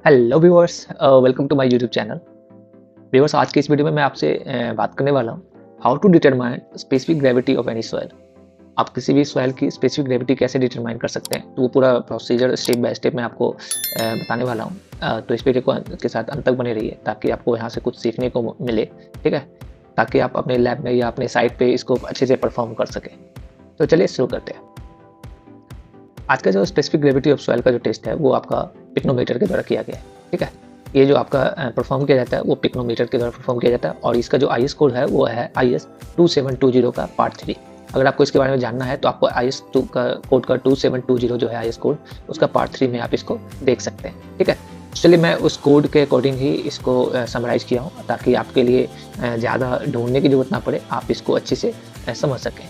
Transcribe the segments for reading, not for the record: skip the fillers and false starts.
Hello viewers, welcome to my YouTube channel. Viewers, आज के इस वीडियो में मैं आपसे बात करने वाला हूँ how to determine specific gravity of any soil. आप किसी भी सॉइल की स्पेसिफिक ग्रेविटी कैसे डिटरमाइन कर सकते हैं, तो वो पूरा प्रोसीजर स्टेप बाय स्टेप मैं आपको बताने वाला हूँ। तो इस वीडियो को के साथ अंत तक बने रहिए ताकि आपको यहाँ से कुछ सीखने को मिले, ठीक है, ताकि आप अपने लैब में या अपने साइट पे इसको अच्छे से परफॉर्म कर सकें। तो चलिए शुरू करते हैं। आज का जो स्पेसिफिक ग्रेविटी ऑफ सॉइल का जो टेस्ट है वो आपका पिक्नोमीटर के द्वारा किया गया है, ठीक है। ये जो आपका परफॉर्म किया जाता है वो पिक्नोमीटर के द्वारा परफॉर्म किया जाता है और इसका जो IS कोड है वो है IS 2720 का पार्ट 3। अगर आपको इसके बारे में जानना है तो आपको IS 2 का कोड का 2720 जो है IS कोड, उसका पार्ट 3 में आप इसको देख सकते हैं, ठीक है। चलिए मैं उस कोड के अकॉर्डिंग ही इसको समराइज किया हूँ ताकि आपके लिए ज़्यादा ढूंढने की जरूरत ना पड़े, आप इसको अच्छे से समझ सकें।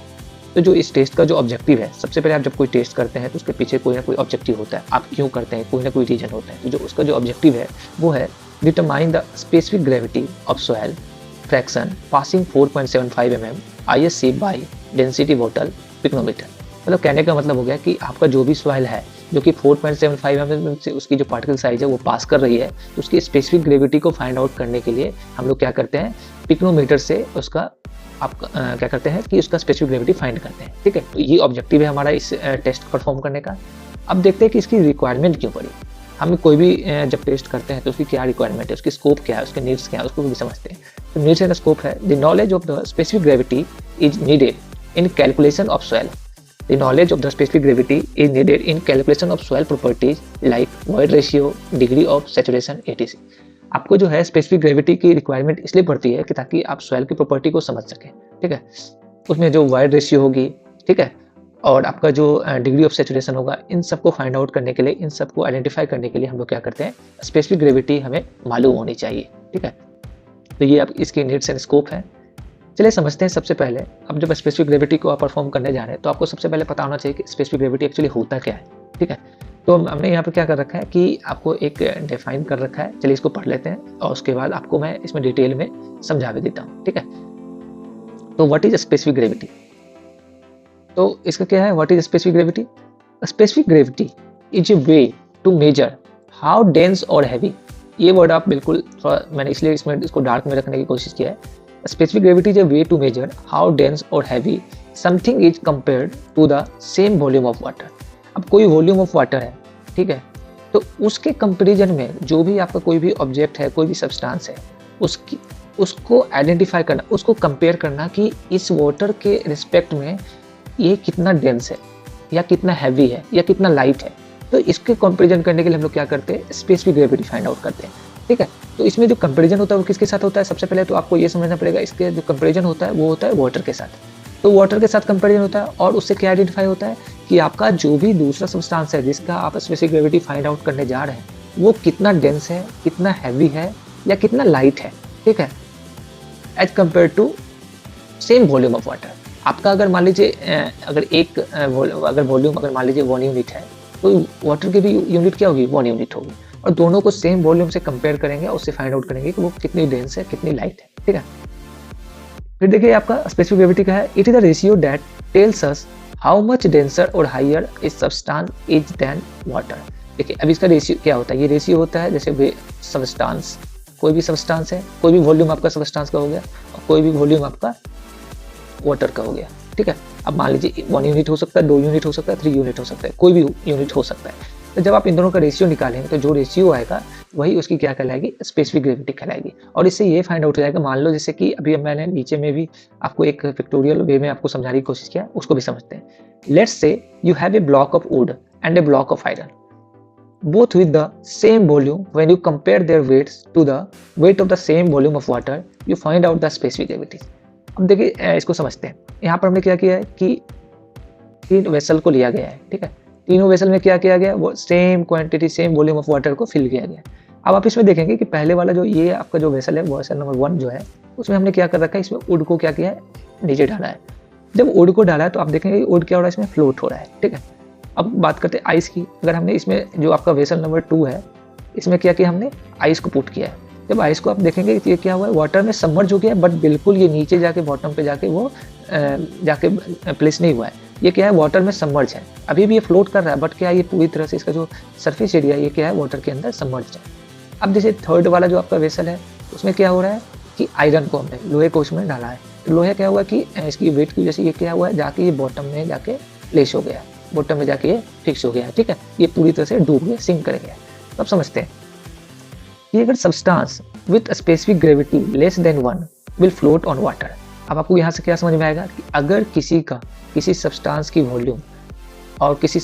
तो जो इस टेस्ट का जो ऑब्जेक्टिव है, सबसे पहले आप जब कोई टेस्ट करते हैं तो उसके पीछे कोई ना कोई ऑब्जेक्टिव होता है, आप क्यों करते हैं, कोई ना कोई रीजन होता है। तो जो उसका जो ऑब्जेक्टिव है वो है determine the specific gravity of soil fraction passing 4.75 mm ISC by density bottle pycnometer. मतलब कहने का मतलब हो गया कि आपका जो भी सॉइल है जो कि 4.75 mm से उसकी जो पार्टिकल साइज है वो पास कर रही है, तो उसकी स्पेसिफिक ग्रेविटी को फाइंड आउट करने के लिए हम लोग क्या करते हैं, पिक्नोमीटर से उसका आप क्या करते हैं कि उसका स्पेसिफिक ग्रेविटी फाइंड करते हैं, ठीक है। तो ये ऑब्जेक्टिव है हमारा इस टेस्ट परफॉर्म करने का। अब देखते हैं कि इसकी रिक्वायरमेंट क्यों पड़ी। हम कोई भी जब टेस्ट करते हैं तो उसकी क्या रिक्वायरमेंट है, उसकी स्कोप क्या है, उसके नीड्स क्या है, उसको भी समझते हैं। तो नीड्स एंड स्कोप है the knowledge of the specific gravity is needed in calculation of soil. The knowledge of the specific gravity is needed in calculation of soil properties like void ratio, degree of saturation etc। आपको जो है specific gravity की requirement इसलिए पड़ती है कि ताकि आप सॉइल की प्रॉपर्टी को समझ सकें, ठीक है। उसमें जो वाइड रेशियो होगी, ठीक है, और आपका जो डिग्री ऑफ सैचुरेशन होगा, इन सबको फाइंड आउट करने के लिए, इन सबको आइडेंटिफाई करने के लिए हम लोग क्या करते हैं, स्पेसिफिक ग्रेविटी हमें मालूम होनी चाहिए, ठीक है। तो ये आप इसकी नीड्स एंड स्कोप है। चलिए समझते हैं। सबसे पहले अब जब स्पेसिफिक ग्रेविटी को आप परफॉर्म करने जा रहे हैं तो आपको सबसे पहले पता होना चाहिए कि स्पेसिफिक ग्रेविटी एक्चुअली होता क्या है, ठीक है। तो हमने यहाँ पे क्या कर रखा है कि आपको एक डिफाइन कर रखा है। चलिए इसको पढ़ लेते हैं और उसके बाद आपको मैं इसमें डिटेल में समझा भी देता हूँ, ठीक है। तो व्हाट इज स्पेसिफिक ग्रेविटी? तो इसका क्या है, what is specific gravity? Specific gravity is a way to measure how dense और हैवी। ये वर्ड आप बिल्कुल थोड़ा, मैंने इसलिए इसमें इसको डार्क में रखने की कोशिश किया है। Specific gravity is a way to measure how dense और heavy something is compared to the same volume of water. अब कोई वॉल्यूम ऑफ वाटर है, ठीक है, तो उसके कंपेरिजन में जो भी आपका कोई भी ऑब्जेक्ट है, कोई भी सब्सटेंस है, उसकी उसको आइडेंटिफाई करना, उसको कंपेयर करना कि इस वाटर के रिस्पेक्ट में ये कितना डेंस है या कितना हैवी है या कितना लाइट है। तो इसके कंपेरिजन करने के लिए हम लोग क्या करते हैं, स्पेसिफिक ग्रेविटी फाइंड आउट करते हैं, ठीक है। तो इसमें जो कंपेरिजन होता है वो किसके साथ होता है? सबसे पहले तो आपको ये समझना पड़ेगा, इसके जो कंपेरिजन होता है वो होता है वाटर के साथ। तो वाटर के साथ कंपेरिजन होता है और उससे क्या आइडेंटिफाई होता है कि आपका जो भी दूसरा सब्सटेंस है जिसका आप स्पेसिफिक ग्रेविटी फाइंड आउट करने जा रहे हैं वो कितना डेंस है, कितना हैवी है या कितना लाइट है, ठीक है, as compare to same volume of water. आपका अगर मान लीजिए अगर एक अगर वॉल्यूम अगर मान लीजिए 1 यूनिट है तो वाटर की भी यूनिट क्या होगी, 1 यूनिट होगी। और दोनों को सेम वॉल्यूम से कंपेयर करेंगे और उससे फाइंड आउट करेंगे कि वो कितनी डेंस है, कितनी लाइट है, ठीक है। फिर देखिए आपका स्पेसिफिक ग्रेविटी का है, it is the ratio that tells us how much denser और higher is substance is than water. देखिए अब इसका रेशियो क्या होता है, ये रेशियो होता है जैसे वे सब्सटेंस, कोई भी सब्सटेंस है, कोई भी वॉल्यूम आपका सब्सटेंस का हो गया और कोई भी वॉल्यूम आपका वाटर का हो गया, ठीक है। अब मान लीजिए 1 यूनिट हो सकता है, 2 यूनिट हो सकता है, 3 यूनिट हो सकता है, कोई भी यूनिट हो सकता है। तो जब आप इन दोनों का रेशियो निकालेंगे तो जो रेशियो आएगा वही उसकी क्या कहलाएगी, स्पेसिफिक ग्रेविटी कहलाएगी। और इससे ये फाइंड आउट हो जाएगा, मान लो जैसे कि अभी मैंने नीचे में भी आपको एक पिक्टोरियल वे में आपको समझाने की कोशिश किया, उसको भी समझते हैं। Let's say you have a block of would and A block of iron, both with the same volume. When you compare their weights to the weight of the same volume of water, you find out the specific gravity. अब देखिए इसको समझते हैं। यहाँ पर हमने क्या किया है कि 3 वेसल को लिया गया है, ठीक है। तीनों वेसल में क्या किया गया, वो same quantity, same volume of water को फिल किया गया। अब आप इसमें देखेंगे कि पहले वाला जो ये आपका जो वेसल है, वेसल नंबर 1 जो है, उसमें हमने क्या कर रखा है, इसमें वुड को क्या किया है, नीचे डाला है। जब वुड को डाला है तो आप देखेंगे वुड क्या हो रहा है, इसमें फ्लोट हो रहा है, ठीक है। अब बात करते हैं आइस की। अगर हमने इसमें जो आपका वेसल नंबर 2 है, इसमें क्या किया हमने, आइस को पुट किया है। जब आइस को आप देखेंगे कि ये क्या हुआ है, वाटर में सबमर्ज हो गया है, बट बिल्कुल ये नीचे जाके बॉटम पे जाके वो जाके प्लेस नहीं हुआ है। ये क्या है, वाटर में सबमर्ज है, अभी भी ये फ्लोट कर रहा है, बट क्या ये पूरी तरह से इसका जो सरफेस एरिया ये क्या है, वाटर के अंदर सबमर्ज है। अब जैसे थर्ड वाला जो आपका वेसल है उसमें क्या हो रहा है कि आयरन को हमने लोहे को उसमें डाला है, तो लोहे क्या हुआ कि इसकी वेट की वजह से ये क्या हुआ है जाके ये बॉटम में जाके प्लेस हो गया, बॉटम में जाके ये फिक्स हो गया है, ठीक है, ये पूरी तरह से डूब गया, सिंक कर गया। तो अब समझते हैं कि अगर substance with specific gravity less than 1 will float on water. अब आपको यहाँ से क्या समझ में आएगा कि अगर किसी सब्सटेंस की वॉल्यूम और किसी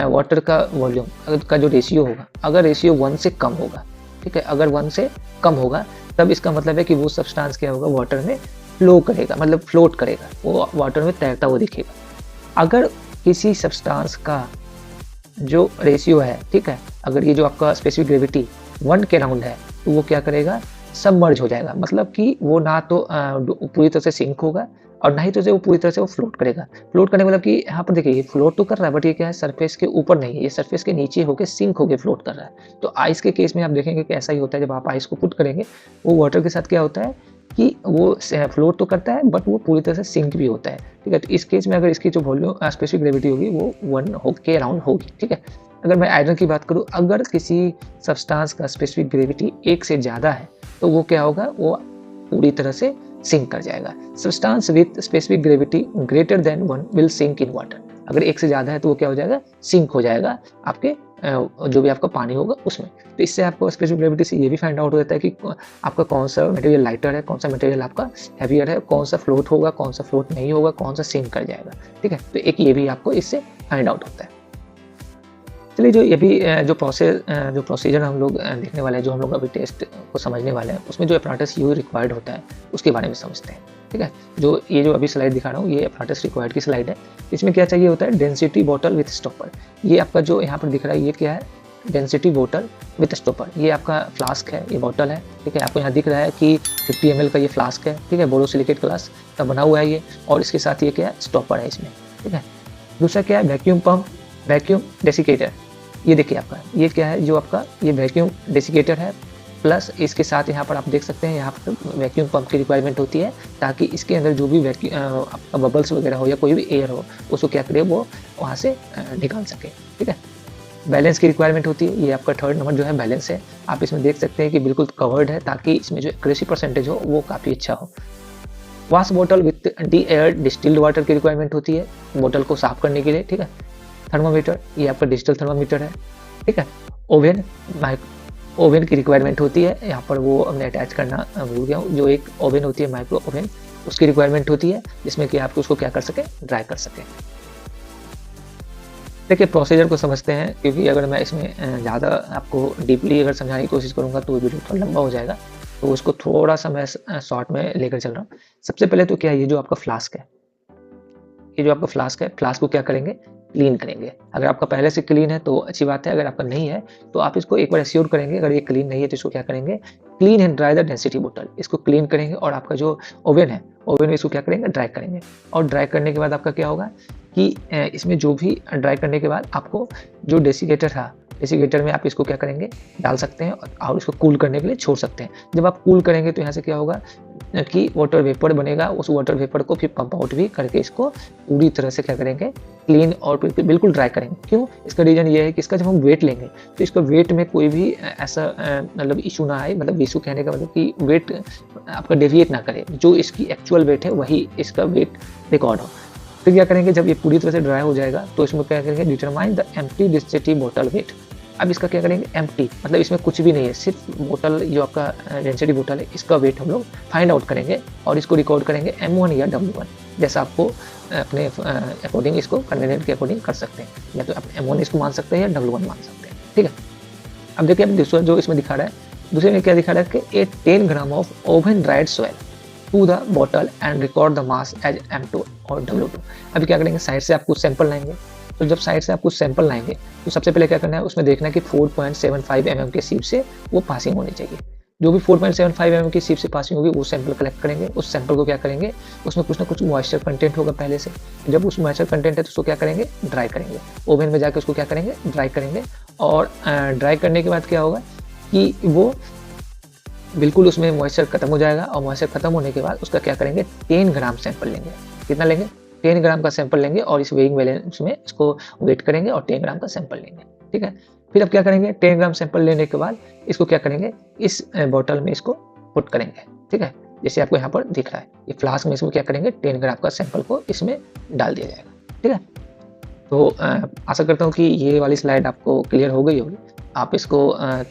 वाटर का वॉल्यूम का जो रेशियो होगा, अगर रेशियो 1 से कम होगा, ठीक है, अगर 1 से कम होगा तब इसका मतलब है कि वो सब्सटेंस क्या होगा, वाटर में फ्लो करेगा, मतलब फ्लोट करेगा, वो वाटर में तैरता हुआ दिखेगा। अगर किसी सब्सटेंस का जो रेशियो है, ठीक है, अगर ये जो आपका स्पेसिफिक ग्रेविटी 1 के अराउंड है तो वो क्या करेगा, सबमर्ज हो जाएगा, मतलब कि वो ना तो पूरी तरह से सिंक होगा और ना ही तो से वो पूरी तरह से वो फ्लोट करेगा। फ्लोट करने मतलब कि यहाँ पर देखिए ये फ्लोट तो कर रहा है बट ये क्या है, सरफेस के ऊपर नहीं है, ये सरफेस के नीचे होकर सिंक होकर फ्लोट कर रहा है। तो आइस के केस में आप देखेंगे कि ऐसा ही होता है, जब आप आइस को पुट करेंगे वो वाटर के साथ क्या होता है कि वो फ्लोट तो करता है बट वो पूरी तरह से सिंक भी होता है, ठीक है। तो इस केस में अगर इसकी जो वॉल्यूम स्पेसिफिक ग्रेविटी होगी वो 1 के अराउंड होगी, ठीक है। अगर मैं आयरन की बात करूँ, अगर किसी सब्सटेंस का स्पेसिफिक ग्रेविटी 1 से ज़्यादा है तो वो क्या होगा, वो पूरी तरह से सिंक कर जाएगा। Substance with specific gravity greater than 1 will sink in water. अगर 1 से ज़्यादा है तो वो क्या हो जाएगा, सिंक हो जाएगा आपके जो भी आपका पानी होगा उसमें। तो इससे आपको स्पेसिफिक ग्रेविटी से ये भी फाइंड आउट हो जाता है कि आपका कौन सा मटेरियल लाइटर है, कौन सा मटेरियल आपका हैवियर है, कौन सा फ्लोट होगा, कौन सा फ्लोट नहीं होगा, कौन सा सिंक कर जाएगा, ठीक है। तो एक ये भी आपको इससे फाइंड आउट होता है। चलिए जो ये भी जो प्रोसीजर हम लोग देखने वाले हैं, जो हम लोग अभी टेस्ट को समझने वाले हैं, उसमें जो अपैरेटस यूज रिक्वायर्ड होता है उसके बारे में समझते हैं, ठीक है। जो अभी स्लाइड दिखा रहा हूँ ये अपैरेटस रिक्वायर्ड की स्लाइड है। इसमें क्या चाहिए होता है, डेंसिटी बॉटल विथ स्टॉपर। ये आपका जो यहाँ पर दिख रहा है ये क्या है, डेंसिटी बॉटल विथ स्टॉपर। ये आपका फ्लास्क है, ये बॉटल है, ठीक है। आपको यहाँ दिख रहा है कि 50 ml का ये फ्लास्क है, ठीक है, बोरोसिलिकेट ग्लास का बना हुआ है ये, और इसके साथ ये क्या है, स्टॉपर है इसमें, ठीक है। दूसरा क्या है, वैक्यूम पंप, वैक्यूम डेसिकेटर। ये देखिए आपका ये क्या है, जो आपका ये वैक्यूम डेसिकेटर है, प्लस इसके साथ यहाँ पर आप देख सकते हैं यहाँ पर वैक्यूम पंप की रिक्वायरमेंट होती है, ताकि इसके अंदर जो भी आपका बबल्स वगैरह हो या कोई भी एयर हो उसको क्या करे, वो वहाँ से निकाल सके, ठीक है। बैलेंस की रिक्वायरमेंट होती है, ये आपका थर्ड नंबर जो है बैलेंस है। आप इसमें देख सकते हैं कि बिल्कुल कवर्ड है, ताकि इसमें जो एक्यूरेसी परसेंटेज हो वो काफ़ी अच्छा हो। Wash bottle with D air distilled water की रिक्वायरमेंट होती है बोतल को साफ करने के लिए, ठीक है। थर्मामीटर, ये आपका डिजिटल थर्मामीटर है, ठीक है। ओवन की रिक्वायरमेंट होती है, यहाँ पर वो हमने अटैच करना भूल गया हूँ, जो एक ओवन होती है माइक्रो ओवन, उसकी रिक्वायरमेंट होती है जिसमें कि आप उसको क्या कर सके, ड्राई कर सके। देखिए प्रोसीजर को समझते हैं, क्योंकि अगर मैं इसमें ज़्यादा आपको डीपली अगर समझाने की कोशिश करूँगा तो वीडियो थोड़ा लंबा हो जाएगा, तो उसको थोड़ा सा मैं शॉर्ट में लेकर चल रहा हूँ। सबसे पहले तो क्या है, ये जो आपका फ्लास्क है, ये जो आपका फ्लास्क है, फ्लास्क को क्या करेंगे, क्लीन करेंगे। अगर आपका पहले से क्लीन है तो अच्छी बात है, अगर आपका नहीं है तो आप इसको एक बार एश्योर करेंगे। अगर ये क्लीन नहीं है तो इसको क्या करेंगे, clean and dry the density बोतल, इसको क्लीन करेंगे और आपका जो ओवन है, ओवन में इसको क्या करेंगे, ड्राई करेंगे। और ड्राई करने के बाद आपका क्या होगा कि इसमें जो भी ड्राई करने के बाद आपको जो डेसिकेटर था, डेसिकेटर में आप इसको क्या करेंगे, डाल सकते हैं और इसको कूल करने के लिए छोड़ सकते हैं। जब आप कूल करेंगे तो यहाँ से क्या होगा कि वाटर वेपर बनेगा, उस वाटर वेपर को फिर पंप आउट भी करके इसको पूरी तरह से क्या करेंगे, क्लीन और बिल्कुल ड्राई करेंगे। क्यों, इसका रीज़न ये है कि इसका जब हम वेट लेंगे तो इसका वेट में कोई भी ऐसा मतलब इशू ना आए, मतलब इशू कहने का मतलब कि वेट आपका डेविएट ना करे, जो इसकी एक्चुअल वेट है वही इसका वेट रिकॉर्ड हो। फिर क्या करेंगे, जब ये पूरी तरह से ड्राई हो जाएगा तो इसमें क्या करेंगे, डिटरमाइन द एम्प्टी डेंसिटी बोतल वेट। अब इसका क्या करेंगे, एम्प्टी मतलब इसमें कुछ भी नहीं है, सिर्फ बोतल जो आपका डेंसिटी बोतल है इसका वेट हम लोग फाइंड आउट करेंगे और इसको रिकॉर्ड करेंगे M1 या W1, जैसा आपको अपने अकॉर्डिंग इसको कन्वीनियंट के अकॉर्डिंग कर सकते हैं, या तो आप M1 इसको मान सकते हैं या W1 मान सकते हैं, ठीक है। अब देखिए अब दूसरा जो इसमें दिखा रहा है, दूसरे में क्या दिखा रहा है कि 10 gram of oven dried soil to the bottle and record the mass as M2 और W2। अभी क्या करेंगे, साइड से आप कुछ सैंपल लाएंगे, तो जब साइड से आप कुछ सैंपल लाएंगे तो सबसे पहले क्या करना है, उसमें देखना है कि 4.75 mm के सीप से वो पासिंग होनी चाहिए। जो भी 4.75 mm की सीप से पासिंग होगी वो सैंपल कलेक्ट करेंगे। उस सैंपल को क्या करेंगे, उसमें कुछ ना कुछ मॉइस्चर कंटेंट होगा पहले से, जब उस मॉइस्चर कंटेंट है तो उसको क्या करेंगे, ड्राई करेंगे। ओवन में जाकर उसको क्या करेंगे, ड्राई करेंगे। और ड्राई करने के बाद क्या होगा कि वो बिल्कुल उसमें मॉइस्चर खत्म हो जाएगा, और मॉइस्चर खत्म होने के बाद उसका क्या करेंगे, 10 ग्राम सैंपल लेंगे। कितना लेंगे, 10 ग्राम का सैंपल लेंगे और इस वेइंग बैलेंस में इसको वेट करेंगे और 10 ग्राम का सैंपल लेंगे। ठीक है। फिर अब क्या करेंगे, 10 ग्राम सैंपल लेने के बाद इसको क्या करेंगे, इस बॉटल में इसको पुट करेंगे, ठीक है। जैसे आपको यहाँ पर दिख रहा है, ये फ्लास्क में इसमें क्या करेंगे, 10 ग्राम का सैंपल को इसमें डाल दिया जाएगा, ठीक है। तो आशा करता हूँ कि ये वाली स्लाइड आपको क्लियर हो गई होगी। आप इसको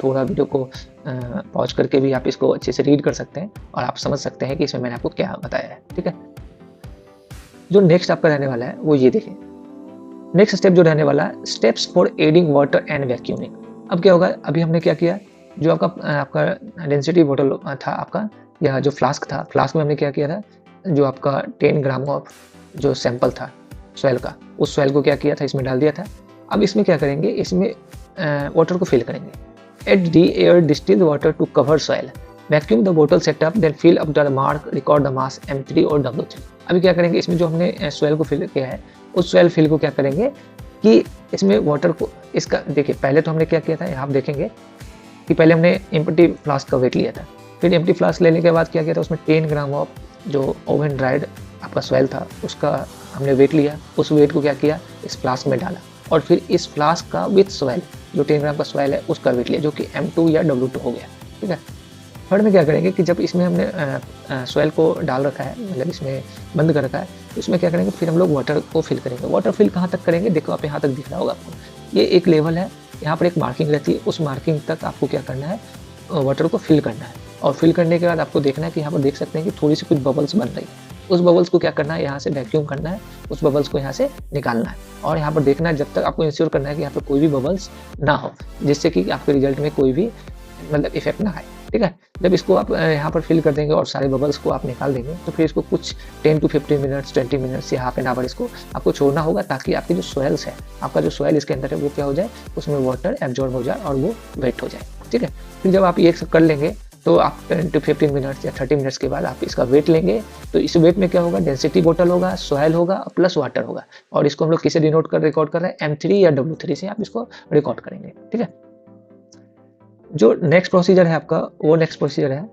थोड़ा वीडियो को पॉज करके भी आप इसको अच्छे से रीड कर सकते हैं और आप समझ सकते हैं कि इसमें मैंने आपको क्या बताया है, ठीक है। जो नेक्स्ट आपका रहने वाला है वो ये देखिए, नेक्स्ट स्टेप जो रहने वाला है, steps for adding water and vacuuming. अब क्या होगा, अभी हमने क्या किया, जो आपका डेंसिटी बॉटल था आपका, या जो फ्लास्क था, फ्लास्क में हमने क्या किया था, जो आपका 10 ग्राम ऑफ जो सैंपल था सॉइल का, उस सॉइल को क्या किया था, इसमें डाल दिया था। अब इसमें क्या करेंगे, इसमें वाटर को फिल करेंगे। Add de-aired distilled water to cover soil, vacuum the bottle setup, then fill up the mark, record the mass M3 और W3। अभी क्या करेंगे, इसमें जो हमने सॉइल को फिल किया है, उस सॉइल फिल को क्या करेंगे कि इसमें वाटर को, इसका देखिए पहले तो हमने क्या किया था, यहाँ आप देखेंगे कि पहले हमने एम्प्टी फ्लास्क का वेट लिया था। फिर एम्प्टी फ्लास्क लेने के बाद क्या किया था, उसमें 10 ग्राम ऑफ जो ओवन ड्राइड आपका सॉइल था उसका हमने वेट लिया। उस वेट को क्या किया, इस फ्लास्क में डाला, और फिर इस फ्लास्क का विथ सॉइल, जो 10 ग्राम का सॉइल है उसका वेट लिया, जो कि M2 या W2 हो गया, ठीक है। थर्ड में क्या करेंगे कि जब इसमें हमने सॉइल को डाल रखा है, मतलब इसमें बंद कर रखा है, तो इसमें क्या करेंगे, फिर हम लोग वाटर को फिल करेंगे। वाटर फिल कहाँ तक करेंगे, देखो आप यहाँ तक दिख रहा होगा आपको, ये एक लेवल है, यहाँ पर एक मार्किंग रहती है, उस मार्किंग तक आपको क्या करना है, वाटर को फिल करना है। और फिल करने के बाद आपको देखना है कि यहाँ पर देख सकते हैं कि थोड़ी सी कुछ बबल्स बन रही है, उस बबल्स को क्या करना है, यहाँ से वैक्यूम करना है, उस बबल्स को यहाँ से निकालना है। और यहाँ पर देखना है, जब तक आपको इंश्योर करना है कि यहाँ पर कोई भी बबल्स ना हो, जिससे कि आपके रिजल्ट में कोई भी मतलब इफेक्ट ना आए, ठीक है। जब इसको आप यहाँ पर फिल कर देंगे और सारे बबल्स को आप निकाल देंगे, तो फिर इसको कुछ 10 to 15 मिनट्स, 20 मिनट्स या हाफ एन आवर इसको आपको छोड़ना होगा, ताकि आपकी जो सॉइल्स है, आपका जो सॉइल इसके अंदर है, वो क्या हो जाए, उसमें वाटर एब्जॉर्ब हो जाए और वो वेट हो जाए, ठीक है। फिर जब आप ये सब कर लेंगे, तो आप 10 to 15 मिनट्स या 30 मिनट्स के बाद आप इसका वेट लेंगे। तो इस वेट में क्या होगा, डेंसिटी बॉटल होगा, सॉइल होगा प्लस वाटर होगा, और इसको हम लोग किसे रिकॉर्ड कर रहे हैं, M3 या W3 से आप इसको रिकॉर्ड करेंगे, ठीक है। जो नेक्स्ट प्रोसीजर है आपका, वो नेक्स्ट प्रोसीजर है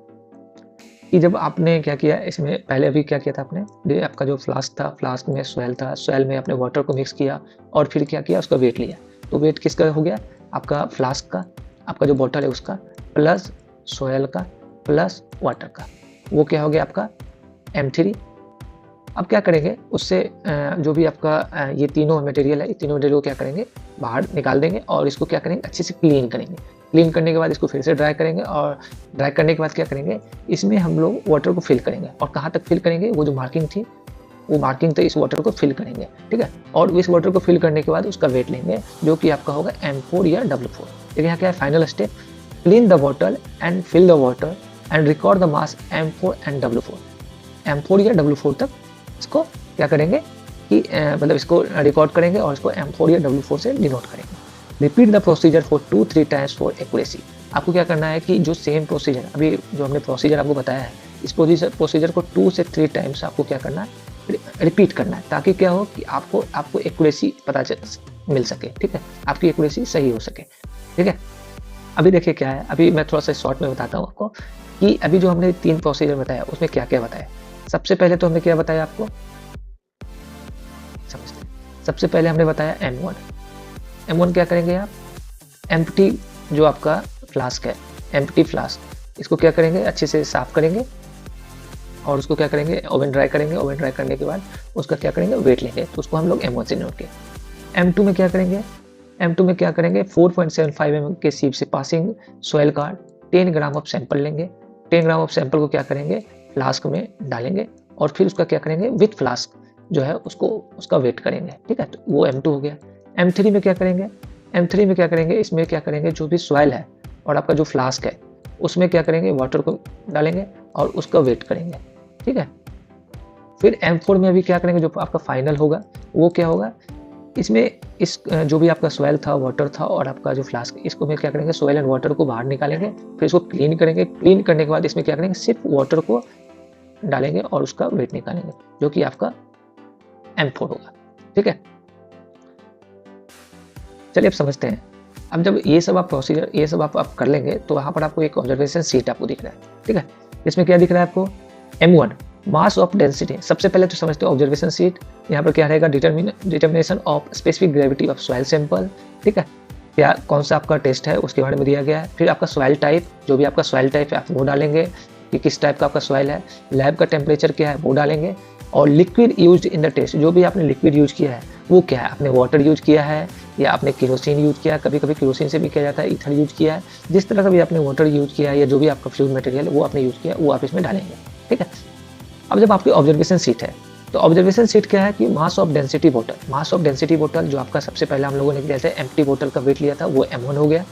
कि जब आपने क्या किया, इसमें पहले अभी क्या किया था आपने, आपका जो फ्लास्क था, फ्लास्क में सॉइल था, सॉइल में आपने वाटर को मिक्स किया और फिर क्या किया, उसका वेट लिया। तो वेट किसका हो गया, आपका फ्लास्क का, आपका जो बॉटल है उसका, प्लस सॉइल का, प्लस वाटर का, वो क्या हो गया आपका M3। अब क्या करेंगे, उससे जो भी आपका ये तीनों मटेरियल है, ये तीनों मटेरियल को क्या करेंगे, बाहर निकाल देंगे और इसको क्या करेंगे, अच्छे से क्लीन करेंगे। क्लीन करने के बाद इसको फिर से ड्राई करेंगे, और ड्राई करने के बाद क्या करेंगे, इसमें हम लोग वाटर को फिल करेंगे। और कहाँ तक फिल करेंगे, वो जो मार्किंग थी, वो मार्किंग तक इस वाटर को फिल करेंगे, ठीक है। और इस वाटर को फिल करने के बाद उसका वेट लेंगे, जो कि आपका होगा M4 या W4। देखिए यहाँ क्या है, final step, clean the bottle and fill the water and record the mass M4 and W4। M4 या W4 तक इसको क्या करेंगे कि मतलब इसको रिकॉर्ड करेंगे और इसको M4 या W4 से डिनोट करेंगे। Repeat the procedure for 2-3 times for accuracy. आपको क्या करना है कि जो सेम प्रोसीजर, अभी जो हमने प्रोसीजर आपको बताया है, इस प्रोसीजर को 2 से 3 टाइम्स आपको क्या करना है, रिपीट करना है, ताकि क्या हो कि आपको एक्यूरेसी पता मिल सके, ठीक है, आपकी एक्यूरेसी सही हो सके, ठीक है। अभी देखिए क्या है, अभी मैं थोड़ा सा शॉर्ट में बताता हूँ आपको कि अभी जो हमने 3 प्रोसीजर बताया उसमें क्या क्या बताया। सबसे पहले तो हमने क्या बताया आपको, समझते हैं। सबसे पहले हमने बताया M1 क्या करेंगे आप, एम्प्टी जो आपका फ्लास्क है, एम्प्टी फ्लास्क, इसको क्या करेंगे, अच्छे से साफ करेंगे और उसको क्या करेंगे, ओवन ड्राई करेंगे। ओवन ड्राई करने के बाद उसका क्या करेंगे, वेट लेंगे, तो उसको हम लोग M1 से नोट किया। M2 में क्या करेंगे, M2 में क्या करेंगे, 4.75 mm के सीप से पासिंग सॉइल का 10 ग्राम ऑफ सैंपल लेंगे। 10 ग्राम ऑफ सैंपल को क्या करेंगे, फ्लास्क में डालेंगे और फिर उसका क्या करेंगे, विथ फ्लास्क जो है उसको उसका वेट करेंगे, ठीक है। तो वो M2 हो गया। M3 में क्या करेंगे, M3 में क्या करेंगे, इसमें क्या करेंगे, जो भी सॉइल है और आपका जो फ्लास्क है उसमें क्या करेंगे, वाटर को डालेंगे और उसका वेट करेंगे, ठीक है। फिर M4 में अभी क्या करेंगे, जो आपका फाइनल होगा वो क्या होगा, इसमें इस जो भी आपका सॉइल था, वाटर था और आपका जो फ्लास्क, इसको में क्या करेंगे, सॉइल एंड वाटर को बाहर निकालेंगे, फिर इसको क्लीन करेंगे। क्लीन करने के बाद इसमें क्या करेंगे, सिर्फ वाटर को डालेंगे और उसका वेट निकालेंगे, जो कि आपका M4 होगा, ठीक है। चलिए अब समझते हैं। अब जब ये सब आप प्रोसीजर ये सब आप कर लेंगे, तो वहाँ पर आपको एक ऑब्जर्वेशन सीट आपको दिख रहा है, ठीक है। इसमें क्या दिख रहा है आपको, M1 मास ऑफ डेंसिटी। सबसे पहले तो समझते हो ऑब्जर्वेशन सीट, यहाँ पर क्या रहेगा, determination of specific gravity of soil sample, ठीक है। क्या कौन सा आपका टेस्ट है उसके बारे में दिया गया है। फिर आपका सॉइल टाइप, जो भी आपका सॉइल टाइप है आप वो डालेंगे कि किस टाइप का आपका सॉइल है। लैब का टेम्परेचर क्या है वो डालेंगे। और liquid used in the test, जो भी आपने लिक्विड यूज किया है वो क्या है, आपने वाटर यूज किया है या आपने केरोसिन यूज किया है, कभी कभी केरोसिन से भी किया जाता है, ईथर यूज किया है, जिस तरह का भी आपने वाटर यूज किया है या जो भी आपका फ्लूइड मटेरियल वो आपने यूज किया है वो आप इसमें डालेंगे। ठीक है। अब जब आपकी ऑब्जर्वेशन सीट है तो ऑब्जर्वेशन सीट क्या है कि मास ऑफ डेंसिटी बोतल, मास ऑफ डेंसिटी बोतल जो आपका सबसे पहले हम लोगों ने जैसे एम्प्टी बोतल का वेट लिया था वो M1 हो गया।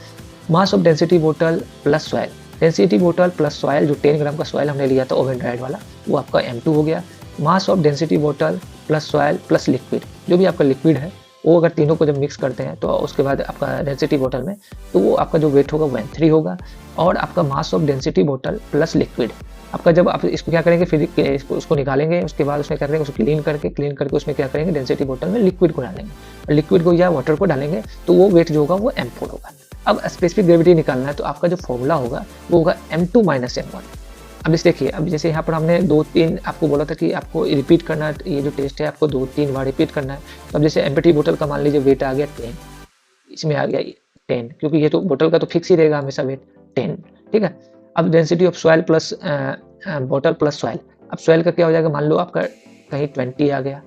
मास ऑफ डेंसिटी बोतल प्लस सॉइल, डेंसिटी बोतल प्लस सॉइल जो 10 ग्राम का सॉइल हमने लिया था ओवन ड्राइड वाला वो आपका M2 हो गया। मास ऑफ डेंसिटी बोतल प्लस सॉइल प्लस लिक्विड, जो भी आपका लिक्विड है वो अगर तीनों को जब मिक्स करते हैं तो उसके बाद आपका डेंसिटी बोतल में तो वो आपका जो वेट होगा वो M3 होगा। और आपका मास ऑफ डेंसिटी बोतल प्लस लिक्विड आपका, जब आप इसको क्या करेंगे फिर उसको निकालेंगे, उसके बाद उसमें क्या करेंगे उसको क्लीन करके उसमें क्या करेंगे डेंसिटी बोतल में लिक्विड को डालेंगे और लिक्विड को या वाटर को डालेंगे तो वो वेट जो होगा वो M4 होगा। अब स्पेसिफिक ग्रेविटी निकालना है तो आपका जो फॉर्मूला होगा वो होगा M2 - M1। अब इस देखिए, अब जैसे यहाँ पर हमने 2-3 आपको बोला था कि आपको रिपीट करना, ये जो टेस्ट है आपको 2-3 बार रिपीट करना है। तो अब जैसे एम्प्टी बोतल का मान लीजिए वेट आ गया 10, इसमें आ गया 10, क्योंकि ये तो बोतल का तो फिक्स ही रहेगा हमेशा वेट 10। ठीक है। अब डेंसिटी ऑफ सॉइल प्लस बोतल प्लस सॉइल, अब सॉइल का क्या हो जाएगा, मान लो आपका कहीं 20 आ गया,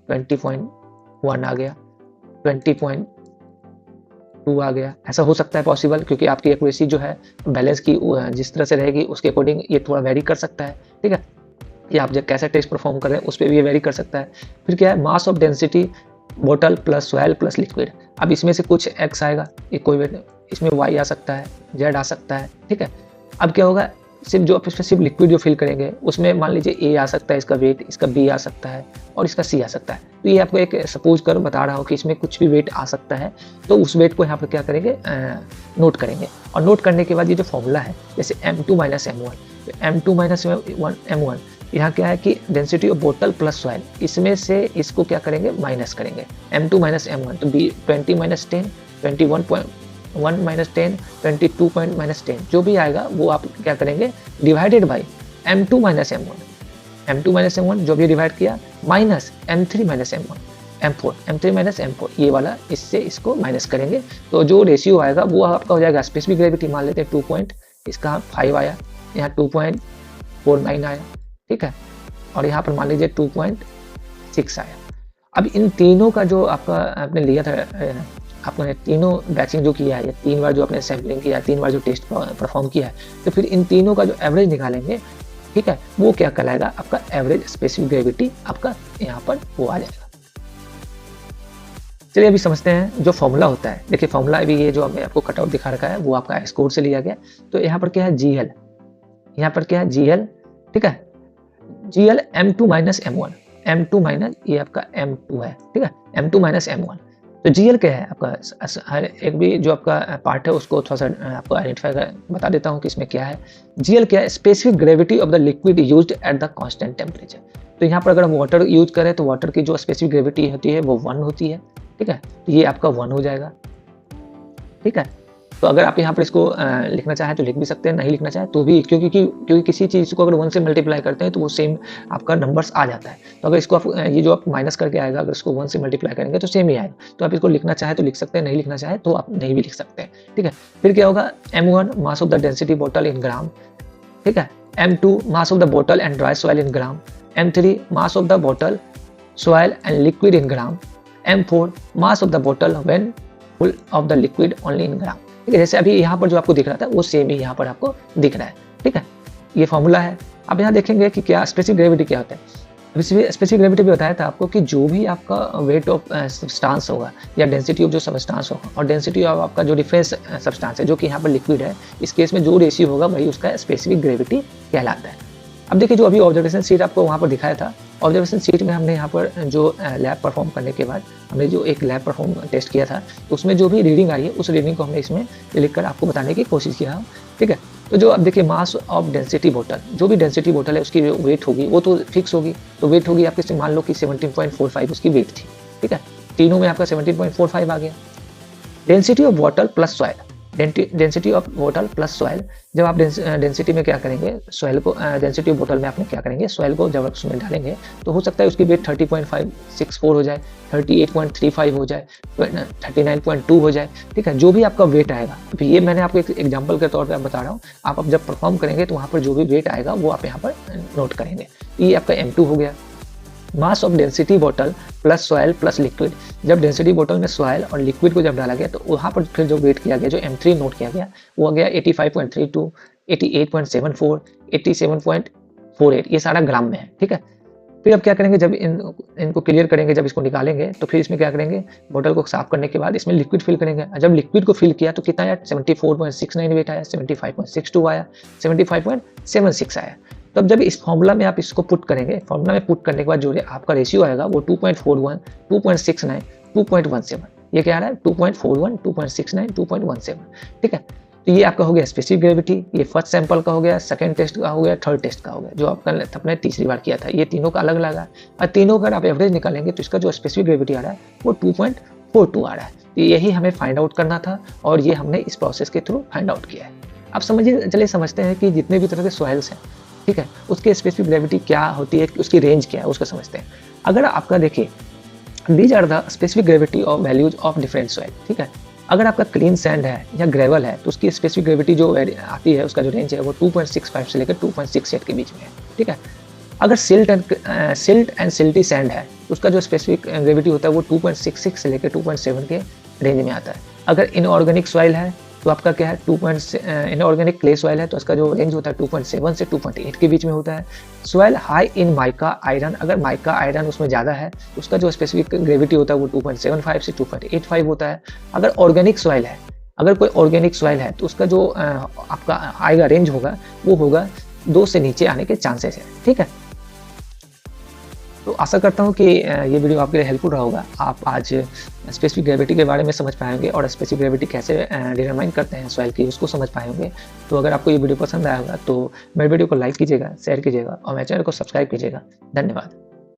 20.1 आ गया, 20.2 आ गया, ऐसा हो सकता है पॉसिबल, क्योंकि आपकी एक्यूरेसी जो है बैलेंस की जिस तरह से रहेगी उसके अकॉर्डिंग ये थोड़ा वेरी कर सकता है। ठीक है। कि आप जब कैसा टेस्ट परफॉर्म कर रहे हैं उस पर भी ये वेरी कर सकता है। फिर क्या है, मास ऑफ डेंसिटी बोतल प्लस सॉइल प्लस लिक्विड, अब इसमें से कुछ एक्स आएगा, ये कोई वेट, इसमें वाई आ सकता है, जेड आ सकता है। ठीक है। अब क्या होगा, सिर्फ जो आप इसमें सिर्फ लिक्विड जो फिल करेंगे उसमें मान लीजिए ए आ सकता है इसका वेट, इसका बी आ सकता है और इसका सी आ सकता है। तो ये आपको एक सपोज कर बता रहा हूँ कि इसमें कुछ भी वेट आ सकता है, तो उस वेट को यहाँ पर क्या करेंगे नोट करेंगे। और नोट करने के बाद ये जो फॉर्मूला है जैसे M2 - M1, तो M2 - M1 यहाँ क्या है कि डेंसिटी ऑफ बोतल प्लस सॉइल, इसमें से इसको क्या करेंगे माइनस करेंगे, M2 - M1 तो 20 - 10, 21.1 - 10, 22 -10 जो भी आएगा वो आप क्या करेंगे divided by M2 - M1, M2 - M1 जो भी डिवाइड किया minus M3 - M1, M3 - M4 ये वाला, इससे इसको माइनस करेंगे तो जो रेशियो आएगा वो आपका हो जाएगा स्पेसिफिक ग्रेविटी, मान लेते हैं 2.5 आया, यहाँ 2.49 आया। ठीक है। और यहाँ पर मान लीजिए 2.6 आया। अब इन तीनों का जो आपका आपने लिया था, आपने तीनों बैचिंग जो किया है या 3 बार जो आपने सैम्पलिंग किया है, 3 बार जो टेस्ट परफॉर्म किया है, तो फिर इन तीनों का जो एवरेज निकालेंगे, ठीक है, वो क्या कहलाएगा आपका एवरेज स्पेसिफिक ग्रेविटी, आपका यहाँ पर वो आ जाएगा। चलिए अभी समझते हैं जो फॉर्मूला होता है। देखिए फॉर्मूला अभी ये जो हमने आपको कटआउट दिखा रखा है वो आपका स्कोर से लिया गया। तो यहाँ पर क्या है GL, यहाँ पर क्या है GL। ठीक है। GL M2 - M1, M2 minus ये आपका M2 है। ठीक है। M2 - M1, तो GL क्या है आपका, हर एक भी जो आपका पार्ट है उसको थोड़ा सा आपको आइडेंटिफाई कर बता देता हूँ कि इसमें क्या है। GL क्या है, specific gravity of the liquid used at the constant temperature. तो यहाँ पर अगर हम वाटर यूज करें तो वाटर की जो स्पेसिफिक ग्रेविटी होती है वो 1 होती है। ठीक है। तो ये आपका 1 हो जाएगा। ठीक है। तो अगर आप यहाँ पर इसको लिखना चाहें तो लिख भी सकते हैं, नहीं लिखना चाहें तो भी, क्योंकि किसी चीज़ को अगर 1 से मल्टीप्लाई करते हैं तो वो सेम आपका नंबर्स आ जाता है। तो अगर इसको आप ये जो आप माइनस करके आएगा, अगर इसको 1 से मल्टीप्लाई करेंगे तो सेम ही आएगा। तो आप इसको लिखना चाहें तो लिख सकते हैं, नहीं लिखना चाहें तो आप नहीं भी लिख सकते हैं। ठीक है। फिर क्या होगा, M1 mass of the density बोतल इन ग्राम। ठीक है। M2 मास ऑफ द बोतल and dry soil in gram. M3 mass of the बोतल soil and liquid in gram. M4 mass of the बोतल when full of the liquid only in gram. ठीक है। जैसे अभी यहाँ पर जो आपको दिख रहा था वो सेम ही यहाँ पर आपको दिख रहा है। ठीक है। ये फॉर्मूला है। अब यहाँ देखेंगे कि क्या स्पेसिफिक ग्रेविटी क्या होता है। स्पेसिफिक ग्रेविटी भी बताया था आपको कि जो भी आपका वेट ऑफ सब्सटेंस होगा या डेंसिटी ऑफ जो सब्सटेंस होगा और डेंसिटी ऑफ आपका जो डिफरेंस सब्सटेंस है जो कि यहाँ पर लिक्विड है, इस केस में जो रेशियो होगा वही उसका स्पेसिफिक ग्रेविटी कहलाता है। अब देखिए जो अभी ऑब्जर्वेशन सीट आपको वहाँ पर दिखाया था, ऑब्जर्वेशन सीट में हमने यहाँ पर जो लैब परफॉर्म करने के बाद हमने जो एक लैब परफॉर्म टेस्ट किया था तो उसमें जो भी रीडिंग आ रही है उस रीडिंग को हमने इसमें लिखकर आपको बताने की कोशिश किया। ठीक है। तो जो अब देखिए मास ऑफ डेंसिटी बोतल, जो भी डेंसिटी बोतल है उसकी वेट होगी वो तो फिक्स होगी, तो वेट होगी आपके, मान लो कि 17.45 उसकी वेट थी। ठीक है। तीनों में आपका 17.45 आ गया। डेंसिटी ऑफ बोतल प्लस सॉइल, डेंसिटी ऑफ बोतल प्लस सॉइल, जब आप डेंसिटी में क्या करेंगे, सॉइल को डेंसिटी ऑफ बोतल में आपने क्या करेंगे, सॉइल को जब उसमें डालेंगे तो हो सकता है उसकी वेट 30.564 हो जाए, 38.35 हो जाए, 39.2 हो जाए, ठीक है, जो भी आपका वेट आएगा। अभी ये मैंने आपको एक एग्जांपल के तौर पे आप बता रहा हूँ, आप अब जब परफॉर्म करेंगे तो वहाँ पर जो भी वेट आएगा वो आप यहाँ पर नोट करेंगे। ये आपका M2 हो गया। Mass of density bottle plus soil plus liquid, जब डेंसिटी बॉटल में सॉइल और लिक्विड को जब डाला गया तो वहाँ पर फिर जो वेट किया गया, जो M3 नोट किया गया, वो आ गया 85.32, 88.74, 87.48, ये सारा ग्राम में है, ठीक है। फिर अब क्या करेंगे, जब इनको क्लियर करेंगे, जब इसको निकालेंगे तो फिर इसमें क्या करेंगे, बोतल को साफ करने के बाद इसमें लिक्विड फिल करेंगे। जब लिक्विड को फिल किया तो कितना आया, 74.69 वेट आया, 75.62 आया, 75.76 आया। तब जब इस फॉर्मूला में आप इसको पुट करेंगे, फॉर्मूला में पुट करने के बाद जो आपका रेशियो आएगा वो 2.41, 2.69, 2.17, ये क्या आ रहा है, 2.41, 2.69, 2.17, ठीक है। तो ये आपका हो गया स्पेसिफिक ग्रेविटी, ये फर्स्ट सैंपल का हो गया, सेकंड टेस्ट का हो गया, थर्ड टेस्ट का हो गया, जो आपका अपने तीसरी बार किया था। ये तीनों का अलग अलग है, और तीनों का आप एवरेज निकालेंगे तो इसका जो स्पेसिफिक ग्रेविटी आ रहा है वो 2.42 आ रहा है। तो यही हमें फाइंड आउट करना था और ये हमने इस प्रोसेस के थ्रू फाइंड आउट किया है। आप चलिए समझते हैं कि जितने भी तरह के सॉइल्स हैं, ठीक है, उसकी स्पेसिफिक ग्रेविटी क्या होती है, उसकी रेंज क्या है, उसको समझते हैं। अगर आपका देखिए, these are the specific gravity of values of different soil, ठीक है। अगर आपका क्लीन सैंड है या ग्रेवल है तो उसकी स्पेसिफिक ग्रेविटी जो आती है, उसका जो रेंज है वो 2.65 से लेकर 2.68 के बीच में है, ठीक है। अगर सिल्ट एंड सिल्टी सैंड है तो उसका जो स्पेसिफिक ग्रेविटी होता है वो 2.66 से लेकर 2.7 के रेंज में आता है। अगर इनऑर्गेनिक सॉइल है तो आपका क्या है, इनऑर्गेनिक क्ले सॉइल है तो उसका जो रेंज होता है 2.7 से 2.8 के बीच में होता है। Soil high in mica iron, अगर माइका आयरन उसमें ज़्यादा है तो उसका जो स्पेसिफिक ग्रेविटी होता है वो 2.75 से 2.85 होता है। अगर ऑर्गेनिक सॉइल है, अगर कोई ऑर्गेनिक सॉइल है तो उसका जो आपका आएगा रेंज होगा वो होगा 2 से नीचे आने के चांसेस है, ठीक है। तो आशा करता हूँ कि ये वीडियो आपके लिए हेल्पफुल रहा होगा। आप आज स्पेसिफिक ग्रेविटी के बारे में समझ पाएंगे और स्पेसिफिक ग्रेविटी कैसे डिटरमाइन करते हैं सॉइल की, उसको समझ पाएंगे। तो अगर आपको ये वीडियो पसंद आया होगा तो मेरे वीडियो को लाइक कीजिएगा, शेयर कीजिएगा और मेरे चैनल को सब्सक्राइब कीजिएगा। धन्यवाद।